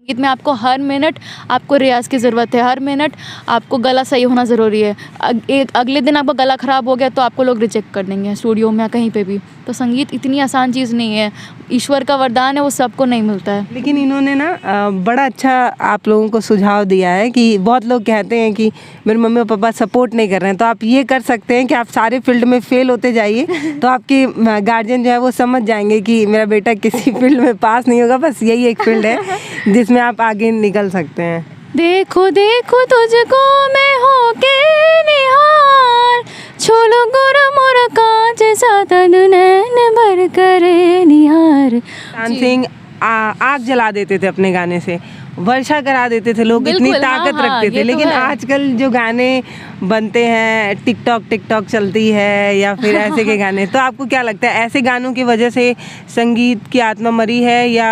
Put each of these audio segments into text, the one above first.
संगीत में आपको हर मिनट आपको रियाज़ की ज़रूरत है, हर मिनट आपको गला सही होना ज़रूरी है। एक अगले दिन आपका गला ख़राब हो गया तो आपको लोग रिजेक्ट कर देंगे स्टूडियो में या कहीं पे भी। तो संगीत इतनी आसान चीज़ नहीं है, ईश्वर का वरदान है, वो सबको नहीं मिलता है। लेकिन इन्होंने ना बड़ा अच्छा आप लोगों को सुझाव दिया है कि बहुत लोग कहते हैं कि मेरे मम्मी और पापा सपोर्ट नहीं कर रहे हैं, तो आप ये कर सकते हैं कि आप सारे फील्ड में फेल होते जाइए तो आपके गार्जियन जो है वो समझ जाएंगे कि मेरा बेटा किसी फील्ड में पास नहीं होगा, बस यही एक फील्ड है जिसमें आप आगे निकल सकते हैं। देखो देखो तुझको मैं हो के निहार, छोलो गोरा मोरा कांच सा तन नैन भर करे निहार। डांसिंग आग जला देते थे अपने गाने से, वर्षा करा देते थे लोग, इतनी बिल्कुल, हाँ, ताकत हाँ, रखते थे। ये तो लेकिन है। आजकल जो गाने बनते हैं, टिकटॉक चलती है या फिर ऐसे के गाने, तो आपको क्या लगता है ऐसे गानों की वजह से संगीत की आत्मा मरी है या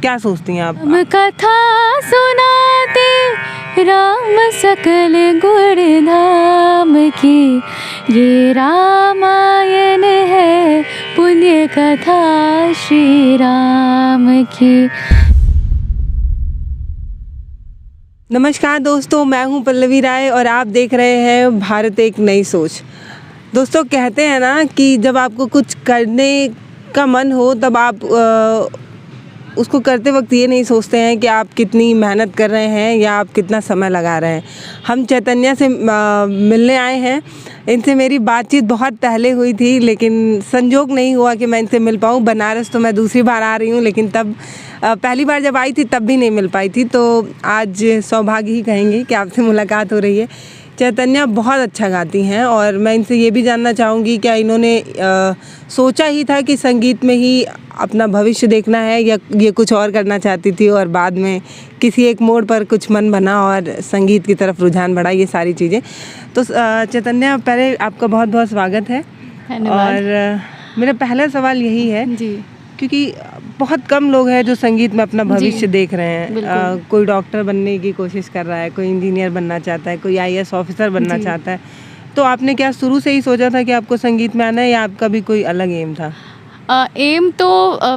क्या सोचती हैं आप? हम कथा सुनाते राम सकल गुण धाम की, ये रामायण है पुण्य कथा श्री राम की। नमस्कार दोस्तों, मैं हूं पल्लवी राय और आप देख रहे हैं भारत एक नई सोच। दोस्तों, कहते हैं ना कि जब आपको कुछ करने का मन हो तब आप उसको करते वक्त ये नहीं सोचते हैं कि आप कितनी मेहनत कर रहे हैं या आप कितना समय लगा रहे हैं। हम चैतन्या से मिलने आए हैं। इनसे मेरी बातचीत बहुत पहले हुई थी लेकिन संजोग नहीं हुआ कि मैं इनसे मिल पाऊँ। बनारस तो मैं दूसरी बार आ रही हूँ, लेकिन तब पहली बार जब आई थी तब भी नहीं मिल पाई थी। तो आज सौभाग्य ही कहेंगे कि आपसे मुलाकात हो रही है। चैतन्या बहुत अच्छा गाती हैं और मैं इनसे ये भी जानना चाहूँगी क्या इन्होंने सोचा ही था कि संगीत में ही अपना भविष्य देखना है या ये कुछ और करना चाहती थी और बाद में किसी एक मोड़ पर कुछ मन बना और संगीत की तरफ रुझान बढ़ा, ये सारी चीज़ें। तो चैतन्या, पहले आपका बहुत बहुत स्वागत है। और मेरा पहला सवाल यही है जी, क्योंकि बहुत कम लोग हैं जो संगीत में अपना भविष्य देख रहे हैं। कोई डॉक्टर बनने की कोशिश कर रहा है, कोई इंजीनियर बनना चाहता है, कोई IAS ऑफिसर बनना चाहता है। तो आपने क्या शुरू से ही सोचा था कि आपको संगीत में आना है या आपका भी कोई अलग एम था? एम तो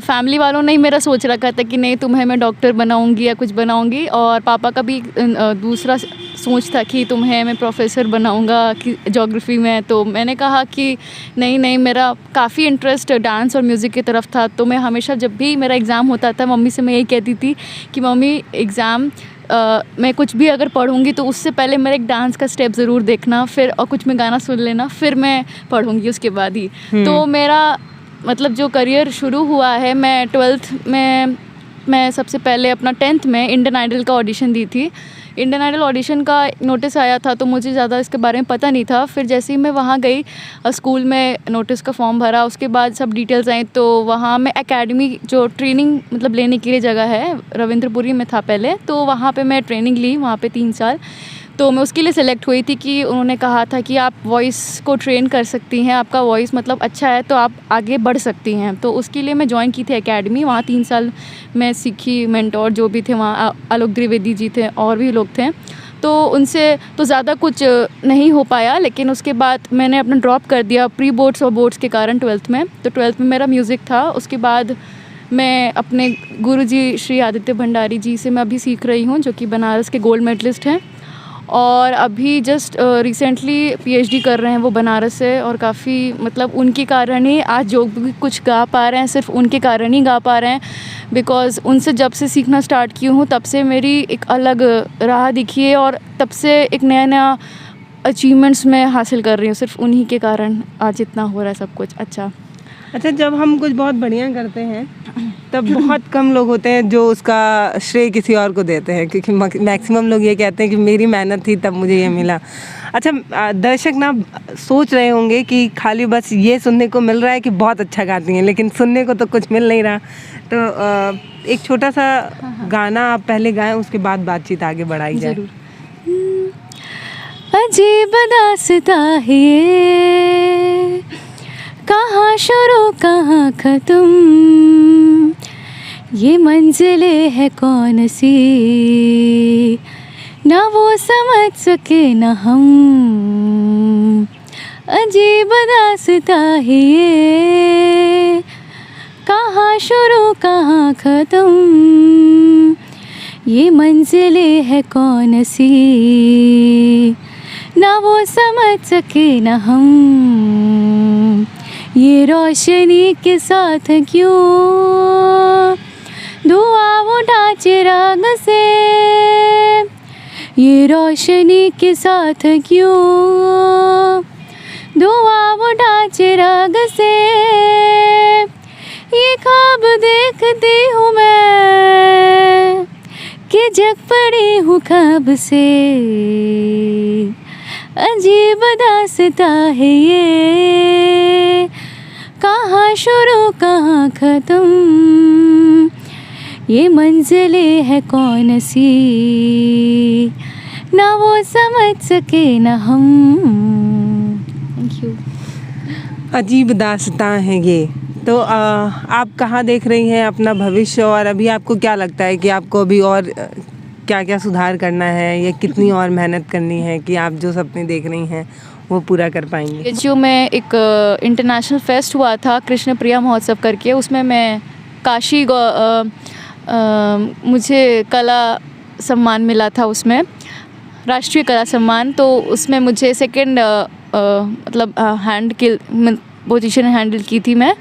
फैमिली वालों ने ही मेरा सोच रखा था कि नहीं तुम्हें मैं डॉक्टर बनाऊंगी या कुछ बनाऊंगी, और पापा का भी दूसरा सोच था कि तुम्हें मैं प्रोफेसर बनाऊंगा कि ज्योग्राफी में। तो मैंने कहा कि नहीं, मेरा काफ़ी इंटरेस्ट डांस और म्यूज़िक की तरफ था। तो मैं हमेशा जब भी मेरा एग्ज़ाम होता था मम्मी से मैं यही कहती थी कि मम्मी एग्ज़ाम मैं कुछ भी अगर पढ़ूंगी तो उससे पहले मेरा एक डांस का स्टेप ज़रूर देखना, फिर और कुछ में गाना सुन लेना, फिर मैं पढ़ूंगी उसके बाद ही। तो मेरा मतलब जो करियर शुरू हुआ है, मैं 12th में मैं सबसे पहले अपना 10th में इंडियन आइडल का ऑडिशन दी थी। इंडियन आइडल ऑडिशन का नोटिस आया था तो मुझे ज़्यादा इसके बारे में पता नहीं था। फिर जैसे ही मैं वहाँ गई, स्कूल में नोटिस का फॉर्म भरा, उसके बाद सब डिटेल्स आई। तो वहाँ मैं एकेडमी जो ट्रेनिंग मतलब लेने के लिए जगह है, रविंद्रपुरी में था पहले, तो वहाँ पे मैं ट्रेनिंग ली वहाँ पे 3 साल। तो मैं उसके लिए सेलेक्ट हुई थी कि उन्होंने कहा था कि आप वॉइस को ट्रेन कर सकती हैं, आपका वॉइस मतलब अच्छा है तो आप आगे बढ़ सकती हैं। तो उसके लिए मैं ज्वाइन की थी एकेडमी। वहाँ 3 साल मैं सीखी। मेंटोर जो भी थे वहाँ आलोक द्विवेदी जी थे और भी लोग थे, तो उनसे तो ज़्यादा कुछ नहीं हो पाया। लेकिन उसके बाद मैंने अपना ड्रॉप कर दिया प्री बोर्ड्स और बोर्ड्स के कारण 12th में। तो 12th में मेरा म्यूज़िक था। उसके बाद मैं अपने गुरुजी श्री आदित्य भंडारी जी से मैं अभी सीख रही हूँ, जो कि बनारस के गोल्ड मेडलिस्ट हैं, और अभी जस्ट रिसेंटली PhD कर रहे हैं वो बनारस से। और काफ़ी मतलब उनके कारण ही आज जो भी कुछ गा पा रहे हैं सिर्फ उनके कारण ही गा पा रहे हैं। बिकॉज़ उनसे जब से सीखना स्टार्ट की हूँ तब से मेरी एक अलग राह दिखी है और तब से एक नया अचीवमेंट्स मैं हासिल कर रही हूँ। सिर्फ उन्हीं के कारण आज इतना हो रहा है सब कुछ अच्छा। जब हम कुछ बहुत बढ़िया करते हैं तब बहुत कम लोग होते हैं जो उसका श्रेय किसी और को देते हैं, क्योंकि मैक्सिमम लोग ये कहते हैं कि मेरी मेहनत थी तब मुझे ये मिला। दर्शक ना सोच रहे होंगे कि खाली बस ये सुनने को मिल रहा है कि बहुत अच्छा गाती हैं, लेकिन सुनने को तो कुछ मिल नहीं रहा। तो एक छोटा सा गाना आप पहले गाएं, उसके बाद बातचीत आगे बढ़ाई जाए। अजीब दास्तां है ये, कहाँ शुरू कहाँ ख़त्म, ये मंजिलें है कौन सी, ना वो समझ सके ना हम। अजीब दास्तां है ये, कहाँ शुरू कहाँ ख़त्म, ये मंजिलें है कौन सी, ना वो समझ सके ना हम, ये रोशनी के साथ क्यों धुआं उठा चिराग से, ये रोशनी के साथ क्यों धुआं उठा चिराग से, ये ख्वाब देखती हूँ मैं कि जग पड़ी हूँ ख्वाब से, अजीब दास्तां है ये, कहाँ शुरू कहाँ ख़त्म, ये मंजिलें है कौन सी, ना वो समझ सके ना हम। Thank you. अजीब दास्तां है ये। तो आप कहाँ देख रही हैं अपना भविष्य, और अभी आपको क्या लगता है कि आपको अभी और क्या क्या सुधार करना है या कितनी और मेहनत करनी है कि आप जो सपने देख रही हैं वो पूरा कर पाएंगी? जो मैं एक इंटरनेशनल फेस्ट हुआ था कृष्ण प्रिया महोत्सव करके, उसमें मैं काशी मुझे कला सम्मान मिला था, उसमें राष्ट्रीय कला सम्मान। तो उसमें मुझे सेकंड मतलब हैंड की पोजीशन हैंडल की थी मैं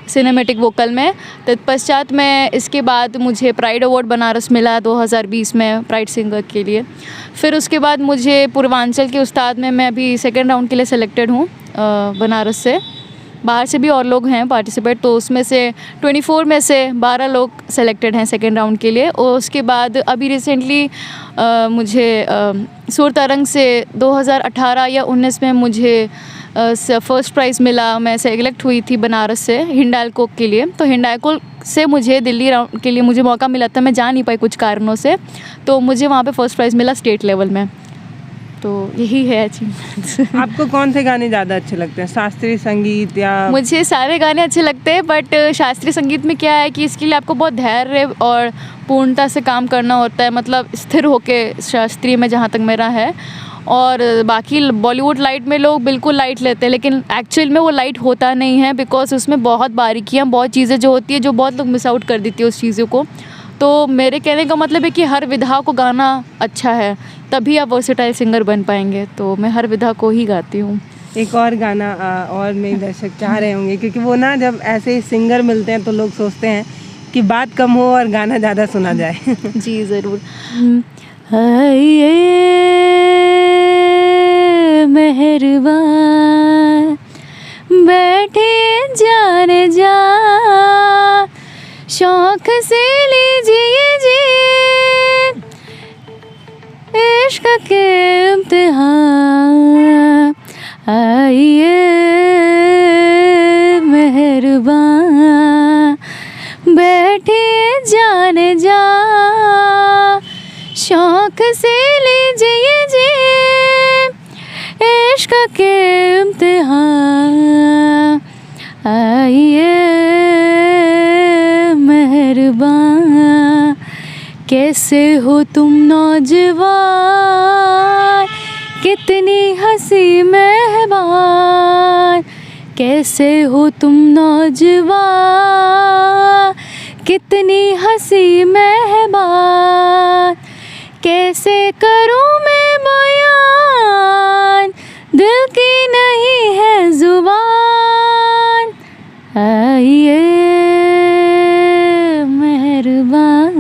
सिनेमैटिक वोकल में। तत्पश्चात मैं इसके बाद मुझे प्राइड अवार्ड बनारस मिला 2020 में प्राइड सिंगर के लिए। फिर उसके बाद मुझे पूर्वांचल के उस्ताद में मैं अभी सेकंड राउंड के लिए सिलेक्टेड हूँ बनारस से। बाहर से भी और लोग हैं पार्टिसिपेट, तो उसमें से 24 में से 12 लोग सेलेक्टेड हैं सेकेंड राउंड के लिए। और उसके बाद अभी रिसेंटली मुझे सुर तरंग से 2018 या 19 में मुझे फर्स्ट प्राइज़ मिला। मैं सेलेक्ट हुई थी बनारस से हिंडाल्को के लिए। तो हिंडाल्को से मुझे दिल्ली राउंड के लिए मुझे मौका मिला था, मैं जा नहीं पाई कुछ कारणों से, तो मुझे वहाँ पे फर्स्ट प्राइज़ मिला स्टेट लेवल में। तो यही है अचीवमेंट्स। आपको कौन से गाने ज़्यादा अच्छे लगते हैं, शास्त्रीय संगीत या? मुझे सारे गाने अच्छे लगते हैं, बट शास्त्रीय संगीत में क्या है कि इसके लिए आपको बहुत धैर्य और पूर्णता से काम करना होता है, मतलब स्थिर होके शास्त्रीय में जहाँ तक मेरा है। और बाकी बॉलीवुड लाइट में लोग बिल्कुल लाइट लेते हैं, लेकिन एक्चुअल में वो लाइट होता नहीं है, बिकॉज उसमें बहुत बारीकियाँ, बहुत चीज़ें जो होती है जो बहुत लोग मिस आउट कर देती है उस चीज़ों को। तो मेरे कहने का मतलब है कि हर विधा को गाना अच्छा है, तभी आप वर्सेटाइल सिंगर बन पाएंगे। तो मैं हर विधा को ही गाती हूँ। एक और गाना और मेरे दर्शक चाह रहे होंगे, क्योंकि वो ना जब ऐसे सिंगर मिलते हैं तो लोग सोचते हैं कि बात कम हो और गाना ज़्यादा सुना जाए। जी ज़रूर। मेहरबान बैठे जाने जा, शौक से लीजिए जी इश्क के इम्तिहान, आइए मेहरबान बैठे जाने जा, शौक से लीजिए जी इश्क के इम्तिहान, आइए मेहरबान। कैसे हो तुम नौजवान, कितनी हंसी मेहमान, कैसे हो तुम नौजवान, कितनी हंसी मेहमान, कैसे करूं मैं बयान, दिल की नहीं है जुबान, आइए मेहरबान।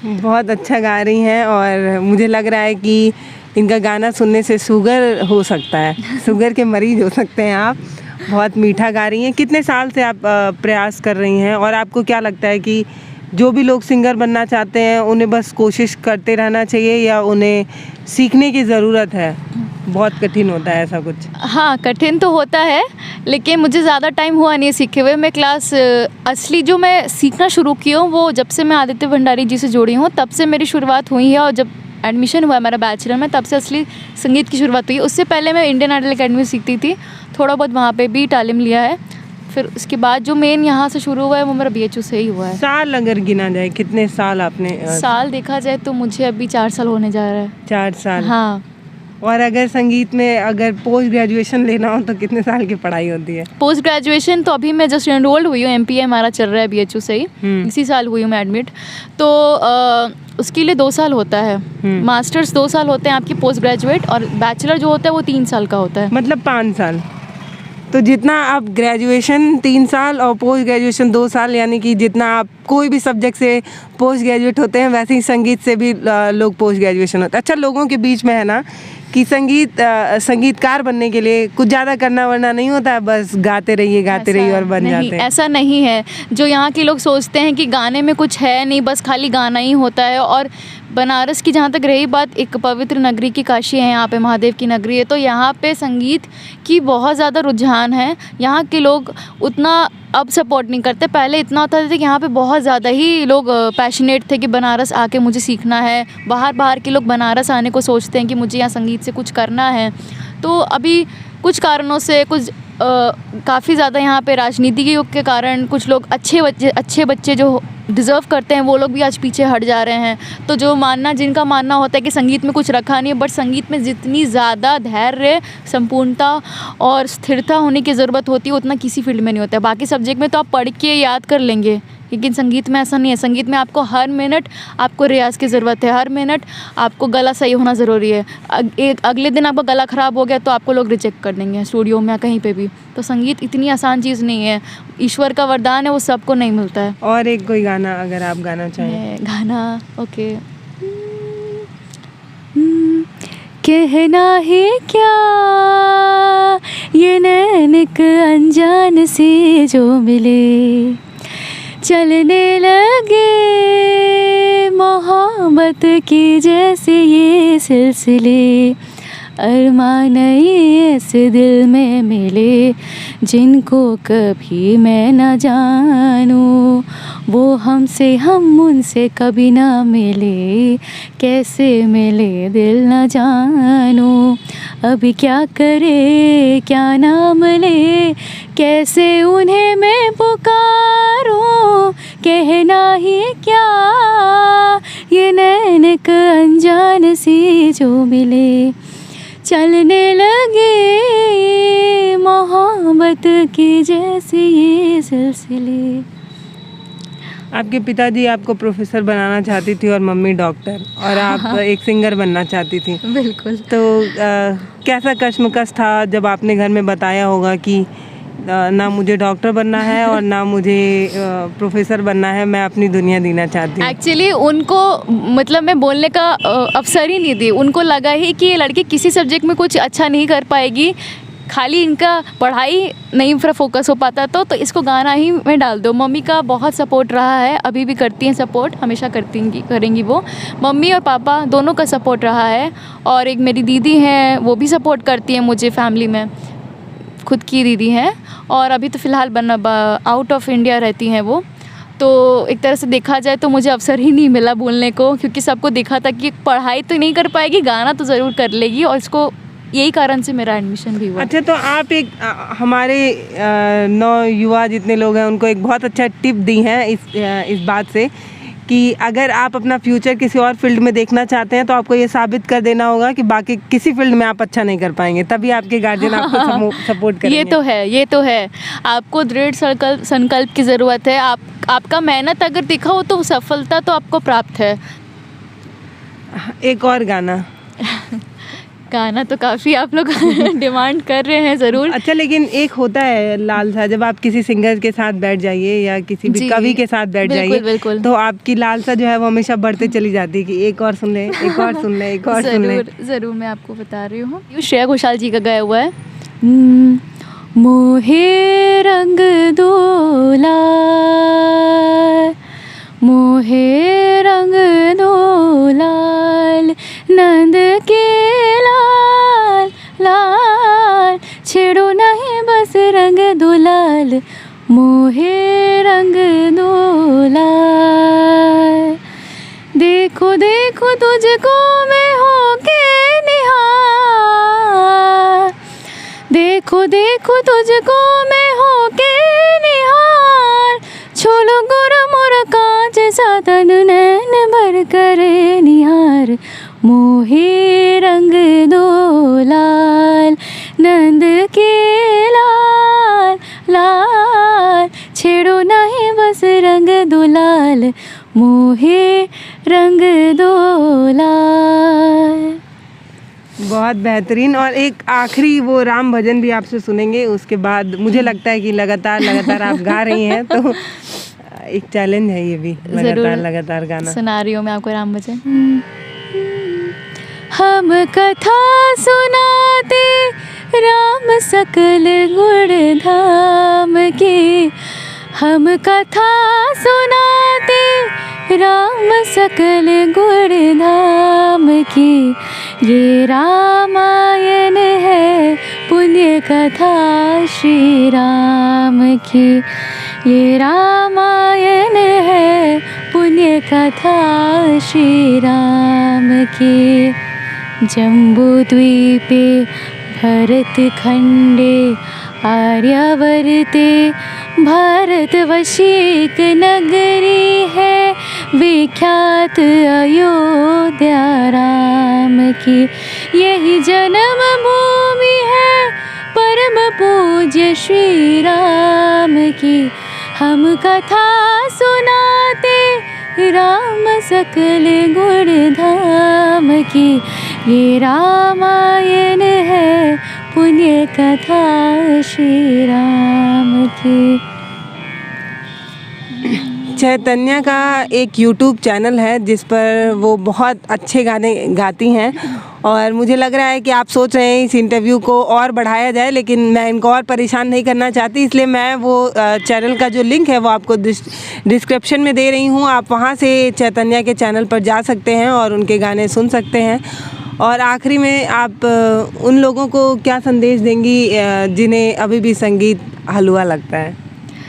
बहुत अच्छा गा रही हैं, और मुझे लग रहा है कि इनका गाना सुनने से शुगर हो सकता है, शुगर के मरीज हो सकते हैं आप। बहुत मीठा गा रही हैं। कितने साल से आप प्रयास कर रही हैं, और आपको क्या लगता है कि जो भी लोग सिंगर बनना चाहते हैं उन्हें बस कोशिश करते रहना चाहिए या उन्हें सीखने की ज़रूरत है? बहुत कठिन होता है ऐसा कुछ? हाँ, कठिन तो होता है, लेकिन मुझे ज़्यादा टाइम हुआ नहीं सीखे हुए। मैं क्लास असली जो मैं सीखना शुरू की हूँ वो जब से मैं आदित्य भंडारी जी से जुड़ी हूँ तब से मेरी शुरुआत हुई है। और जब एडमिशन हुआ मेरा बैचलर में तब से असली संगीत की शुरुआत हुई। उससे पहले मैं इंडियन आइडल अकेडमी सीखती थी, थोड़ा बहुत वहाँ पे भी तालीम लिया है। फिर उसके बाद जो मेन यहाँ से शुरू हुआ है वो मेरा BHU से ही हुआ है। साल अगर गिना जाए, कितने साल आपने? साल देखा जाए तो मुझे अभी 4 साल होने जा रहा है। 4 साल? हाँ। और अगर संगीत में अगर पोस्ट ग्रेजुएशन लेना हो तो कितने साल की पढ़ाई होती है? पोस्ट ग्रेजुएशन तो अभी मैं जस्ट एनरोल्ड हुई हूँ, MPA हमारा चल रहा है BHU से ही, इसी साल हुई हूँ मैं एडमिट। तो उसके लिए 2 साल होता है, मास्टर्स 2 साल होते हैं आपकी पोस्ट ग्रेजुएट, और बैचलर जो होता है वो 3 साल का होता है। मतलब 5 साल। तो जितना आप ग्रेजुएशन 3 साल और पोस्ट ग्रेजुएशन 2 साल, यानी कि जितना आप कोई भी सब्जेक्ट से पोस्ट ग्रेजुएट होते हैं वैसे ही संगीत से भी लोग पोस्ट ग्रेजुएशन होते हैं। अच्छा, लोगों के बीच में है ना कि संगीतकार बनने के लिए कुछ ज़्यादा करना वरना नहीं होता है, बस गाते रहिए और बन जाते हैं। ऐसा नहीं है। जो यहाँ के लोग सोचते हैं कि गाने में कुछ है नहीं, बस खाली गाना ही होता है। और बनारस की जहाँ तक रही बात, एक पवित्र नगरी की काशी है, यहाँ पे महादेव की नगरी है, तो यहाँ पे संगीत की बहुत ज़्यादा रुझान है। यहाँ के लोग उतना अब सपोर्ट नहीं करते, पहले इतना होता था कि यहाँ पे बहुत ज़्यादा ही लोग पैशनेट थे कि बनारस आके मुझे सीखना है। बाहर के लोग बनारस आने को सोचते हैं कि मुझे यहाँ संगीत से कुछ करना है। तो अभी कुछ कारणों से काफ़ी ज़्यादा यहाँ पे राजनीति के युग के कारण कुछ लोग अच्छे बच्चे जो डिज़र्व करते हैं वो लोग भी आज पीछे हट जा रहे हैं। तो जिनका मानना होता है कि संगीत में कुछ रखा नहीं है, बट संगीत में जितनी ज़्यादा धैर्य, संपूर्णता और स्थिरता होने की ज़रूरत होती है उतना किसी फील्ड में नहीं होता है। बाकी सब्जेक्ट में तो आप पढ़ के याद कर लेंगे, लेकिन संगीत में ऐसा नहीं है। संगीत में आपको हर मिनट आपको रियाज़ की ज़रूरत है, हर मिनट आपको गला सही होना ज़रूरी है। अगले दिन आपका गला ख़राब हो गया तो आपको लोग रिजेक्ट कर देंगे स्टूडियो में या कहीं पे भी। तो संगीत इतनी आसान चीज़ नहीं है, ईश्वर का वरदान है, वो सबको नहीं मिलता है। और एक कोई गाना अगर आप गाना चाहें? गाना ओके। कहना है क्या ये नैन एक अनजान से जो मिले, चलने लगे मोहब्बत की जैसे ये सिलसिले, अरमान ये ऐसे दिल में मिले जिनको कभी मैं न जानूं, वो हमसे हम उनसे कभी ना मिले, कैसे मिले दिल न जानूं, अभी क्या करे क्या नाम ले, कैसे उन्हें मैं पुकारूं, कहना ही क्या ये नैन एक अनजान सी जो मिले, चलने लगे मोहब्बत की जैसे ये सिलसिले। आपके पिताजी आपको प्रोफेसर बनाना चाहती थी और मम्मी डॉक्टर, और आप एक सिंगर बनना चाहती थी। बिल्कुल। तो कैसा कश्मकश था जब आपने घर में बताया होगा कि ना मुझे डॉक्टर बनना है और ना मुझे प्रोफेसर बनना है, मैं अपनी दुनिया जीना चाहती हूँ? एक्चुअली उनको मतलब मैं बोलने का अवसर ही नहीं दी। उनको लगा ही कि ये लड़की किसी सब्जेक्ट में कुछ अच्छा नहीं कर पाएगी, खाली इनका पढ़ाई नहीं पर फोकस हो पाता तो इसको गाना ही में डाल दो। मम्मी का बहुत सपोर्ट रहा है, अभी भी करती हैं सपोर्ट, हमेशा करेंगी वो। मम्मी और पापा दोनों का सपोर्ट रहा है, और एक मेरी दीदी हैं वो भी सपोर्ट करती हैं मुझे, फैमिली में खुद की दीदी हैं, और अभी तो फ़िलहाल आउट ऑफ इंडिया रहती हैं वो। तो एक तरह से देखा जाए तो मुझे अवसर ही नहीं मिला बोलने को, क्योंकि सबको देखा था कि पढ़ाई तो नहीं कर पाएगी, गाना तो ज़रूर कर लेगी, और इसको यही कारण से मेरा एडमिशन भी हुआ। अच्छा, तो आप एक हमारे नौयुवा जितने लोग हैं उनको एक बहुत अच्छा टिप दी है इस बात से कि अगर आप अपना फ्यूचर किसी और फील्ड में देखना चाहते हैं तो आपको ये साबित कर देना होगा कि बाकी किसी फील्ड में आप अच्छा नहीं कर पाएंगे, तभी आपके गार्जियन आपको सपोर्ट करेंगे। ये तो है। आपको दृढ़ संकल्प की ज़रूरत है। आपका मेहनत अगर दिखा हो तो सफलता तो आपको प्राप्त है। एक और गाना गाना तो काफ़ी आप लोग डिमांड कर रहे हैं ज़रूर। अच्छा, लेकिन एक होता है लालसा, जब आप किसी सिंगर के साथ बैठ जाइए या किसी भी कवि के साथ बैठ जाइए तो आपकी लालसा जो है वो हमेशा बढ़ते चली जाती है कि एक और सुन ले, एक और सुन ले, एक और सुन ले। ज़रूर मैं आपको बता रही हूँ। श्रेया घोषाल जी का गाया हुआ है, मोहे रंग दो लाल, मोहे रंग दो लाल, नंद के लाल लाल, छेड़ो नहीं बस रंग दो लाल, मोहे रंग दो लाल, देखो देखो तुझको मैं होके निहार, देखो देखो तुझको मैं होके निहार, छोलो गोरा मोरा कांच सा तन नैन भर करे निहार, मोहे रंग दो मोहे रंग दो लाल। बहुत बेहतरीन। और एक आखिरी वो राम भजन भी आपसे सुनेंगे, उसके बाद मुझे लगता है कि लगातार आप गा रही हैं, तो एक चैलेंज है ये भी, लगातार गाना। सुना रही हूँ मैं आपको राम भजन। हम कथा सुनाते राम सकल गुण धाम की, हम कथा सुनाते राम सकल गुण धाम की, ये रामायण है पुण्य कथा श्री राम की, ये रामायण है पुण्य कथा श्री राम की। जम्बूद्वीपे भरतखण्डे आर्यावर्ते भारतवर्षे एक नगरी है विख्यात अयोध्या राम की, यही जन्म भूमि है परम पूज्य श्री राम की। हम कथा सुनाते राम सकल गुण धाम की, ये रामायण है पुण्य कथा श्री राम की। चैतन्या का एक यूट्यूब चैनल है जिस पर वो बहुत अच्छे गाने गाती हैं, और मुझे लग रहा है कि आप सोच रहे हैं इस इंटरव्यू को और बढ़ाया जाए, लेकिन मैं इनको और परेशान नहीं करना चाहती, इसलिए मैं वो चैनल का जो लिंक है वो आपको डिस्क्रिप्शन में दे रही हूँ। आप वहाँ से चैतन्या के चैनल पर जा सकते हैं और उनके गाने सुन सकते हैं। और आखिरी में आप उन लोगों को क्या संदेश देंगी जिन्हें अभी भी संगीत हलवा लगता है?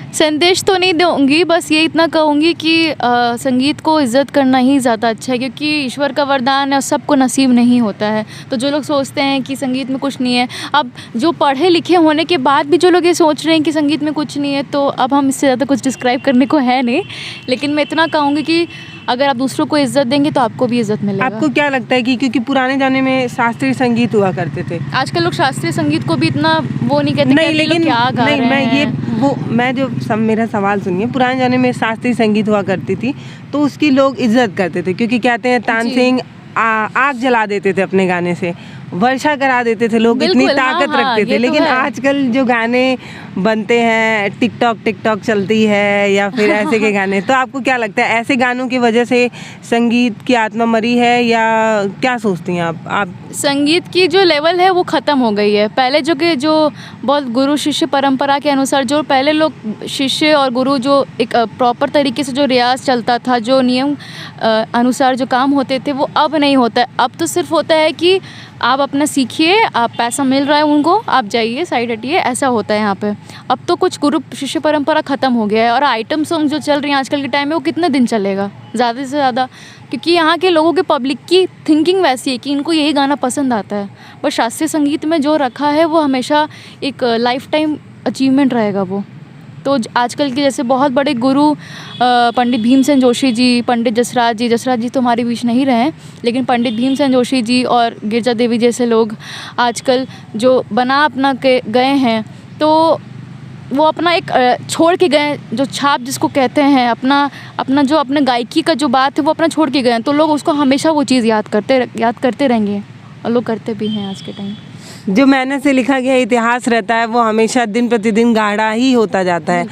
संदेश तो नहीं दूंगी, बस ये इतना कहूँगी कि संगीत को इज़्ज़त करना ही ज़्यादा अच्छा है, क्योंकि ईश्वर का वरदान है और सबको नसीब नहीं होता है। तो जो लोग सोचते हैं कि संगीत में कुछ नहीं है, अब जो पढ़े लिखे होने के बाद भी जो लोग ये सोच रहे हैं कि संगीत में कुछ नहीं है, तो अब हम इससे ज़्यादा कुछ डिस्क्राइब करने को है नहीं, लेकिन मैं इतना कहूँगी कि अगर आप दूसरों को इज़्ज़त देंगे तो आपको भी इज़्ज़त मिलेगा। आपको क्या लगता है कि क्योंकि पुराने ज़माने में शास्त्रीय संगीत हुआ करते थे, आजकल लोग शास्त्रीय संगीत को भी इतना वो नहीं कहते, नहीं, लेकिन क्या गा नहीं, रहे हैं। मैं जो मेरा सवाल सुनिए, पुराने ज़माने में शास्त्रीय संगीत हुआ करती थी तो उसकी लोग इज्जत करते थे, क्योंकि कहते हैं तानसेन आग जला देते थे अपने गाने से, वर्षा करा देते थे, लोग इतनी ताकत रखते थे। लेकिन आजकल जो गाने बनते हैं, टिकटॉक चलती है या फिर ऐसे के गाने, तो आपको क्या लगता है ऐसे गानों की वजह से संगीत की आत्मा मरी है या क्या सोचती हैं आप? संगीत की जो लेवल है वो ख़त्म हो गई है। पहले जो बहुत गुरु शिष्य परंपरा के अनुसार जो पहले लोग शिष्य और गुरु जो एक प्रॉपर तरीके से जो रियाज चलता था, जो नियम अनुसार जो काम होते थे, वो अब नहीं होता है। अब तो सिर्फ होता है कि आप अपना सीखिए, आप पैसा मिल रहा है उनको, आप जाइए साइड हटिए, ऐसा होता है यहाँ पे। अब तो कुछ गुरु शिष्य परंपरा ख़त्म हो गया है। और आइटम सॉन्ग जो चल रही हैं आजकल के टाइम में, वो कितने दिन चलेगा ज़्यादा से ज़्यादा, क्योंकि यहाँ के लोगों के पब्लिक की थिंकिंग वैसी है कि इनको यही गाना पसंद आता है। बट शास्त्रीय संगीत में जो रखा है वो हमेशा एक लाइफ टाइम अचीवमेंट रहेगा वो। तो आजकल के जैसे बहुत बड़े गुरु पंडित भीमसेन जोशी जी, पंडित जसराज जी तो हमारे बीच नहीं रहे, लेकिन पंडित भीमसेन जोशी जी और गिरजा देवी जैसे लोग आजकल जो बना अपना के गए हैं, तो वो अपना एक छोड़ के गए, जो छाप जिसको कहते हैं, अपना जो अपने गायकी का जो बात है वो अपना छोड़ के गए हैं। तो लोग उसको हमेशा वो चीज़ याद करते रहेंगे, और लोग करते भी हैं आज के टाइम। जो मेहनत से लिखा गया इतिहास रहता है वो हमेशा दिन प्रतिदिन गाढ़ा ही होता जाता है।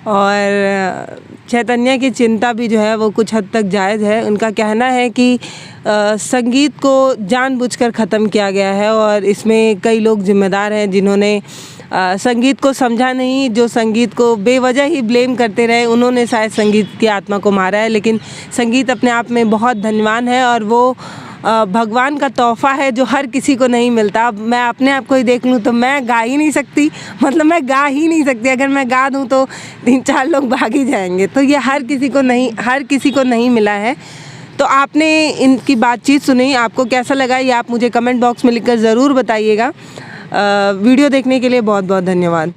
और चैतन्या की चिंता भी जो है वो कुछ हद तक जायज़ है। उनका कहना है कि संगीत को जानबूझकर ख़त्म किया गया है और इसमें कई लोग जिम्मेदार हैं जिन्होंने संगीत को समझा नहीं, जो संगीत को बेवजह ही ब्लेम करते रहे, उन्होंने शायद संगीत की आत्मा को मारा है। लेकिन संगीत अपने आप में बहुत धन्यवान है और वो भगवान का तोहफ़ा है जो हर किसी को नहीं मिलता। अब मैं अपने आप को ही देख लूँ तो मैं गा ही नहीं सकती, मैं गा ही नहीं सकती। अगर मैं गा दूँ तो 3-4 लोग भाग ही जाएंगे। तो ये हर किसी को नहीं मिला है। तो आपने इनकी बातचीत सुनी, आपको कैसा लगा ये आप मुझे कमेंट बॉक्स में लिखकर ज़रूर बताइएगा। वीडियो देखने के लिए बहुत बहुत धन्यवाद।